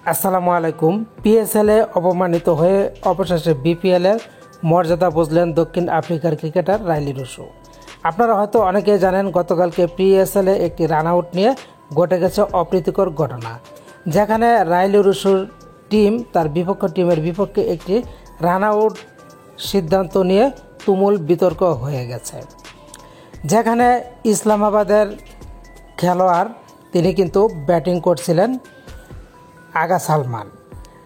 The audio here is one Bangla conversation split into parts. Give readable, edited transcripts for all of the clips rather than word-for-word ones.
আসসালামু আলাইকুম। পিএসএলে অপমানিত হয়ে অবশেষে বিপিএলের মর্যাদা বুঝলেন দক্ষিণ আফ্রিকার ক্রিকেটার রাইলি রুসো। আপনারা হয়তো অনেকেই জানেন গতকালকে পিএসএলে একটি রান আউট নিয়ে ঘটে গেছে অপ্রীতিকর ঘটনা, যেখানে রাইলি রুসোর টিম তার বিপক্ষ টিমের বিপক্ষে একটি রান আউট সিদ্ধান্ত নিয়ে তুমুল বিতর্ক হয়ে গেছে। যেখানে ইসলামাবাদের খেলোয়াড় তিনি কিন্তু ব্যাটিং করছিলেন আগা সালমান,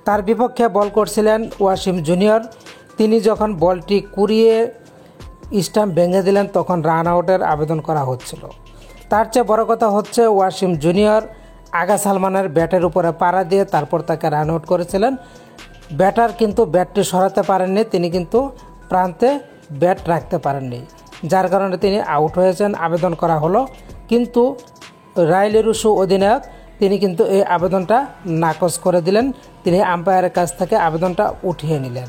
তার বিপক্ষে বল করছিলেন ওয়াসিম জুনিয়র। তিনি যখন বলটি কুড়িয়ে স্টাম্প ভেঙে দিলেন তখন রান আউটের আবেদন করা হচ্ছিল। তার চেয়ে বড় কথা হচ্ছে ওয়াসিম জুনিয়র আগা সালমানের ব্যাটের উপরে পাড়া দিয়ে তারপর তাকে রান আউট করেছিলেন। ব্যাটার কিন্তু ব্যাটটি সরাতে পারেননি, তিনি কিন্তু প্রান্তে ব্যাট রাখতে পারেননি, যার কারণে তিনি আউট হয়েছেন। আবেদন করা হলো, কিন্তু রাইলি রুসো অধিনায়ক তিনি কিন্তু এই আবেদনটা নাকচ করে দিলেন। তিনি আম্পায়ারের কাছ থেকে আবেদনটা উঠিয়ে নিলেন,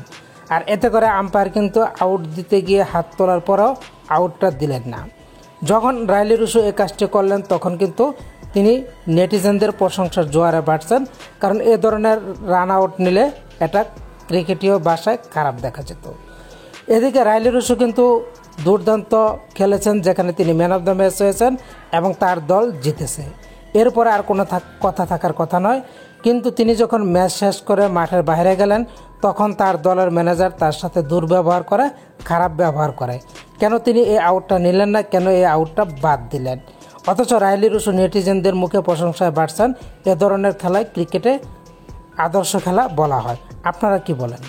আর এতে করে আম্পায়ার কিন্তু আউট দিতে গিয়ে হাত তোলার পরেও আউটটা দিলেন না। যখন রাইলি রুসো এই কাজটি করলেন তখন কিন্তু তিনি নেটিজেনদের প্রশংসার জোয়ারে বাড়ছেন, কারণ এ ধরনের রান আউট নিলে এটা ক্রিকেটীয় ভাষায় খারাপ দেখা যেত। এদিকে রাইলি রুসো কিন্তু দুর্দান্ত খেলেছেন, যেখানে তিনি ম্যান অফ দ্য ম্যাচ হয়েছেন এবং তার দল জিতেছে। এরপরে আর কোনো কথা থাকার কথা নয়, কিন্তু তিনি যখন ম্যাচ শেষ করে মাঠের বাইরে গেলেন তখন তার দলের ম্যানেজার তার সাথে দুর্ব্যবহার করে, খারাপ ব্যবহার করে। কেন তিনি এই আউটটা নিলেন না, কেন এই আউটটা বাদ দিলেন? অথচ রাইলি রুসো নেটিজেনদের মুখে প্রশংসায় বাড়ছেন। এ ধরনের খেলায় ক্রিকেটে আদর্শ খেলা বলা হয়। আপনারা কি বলেন?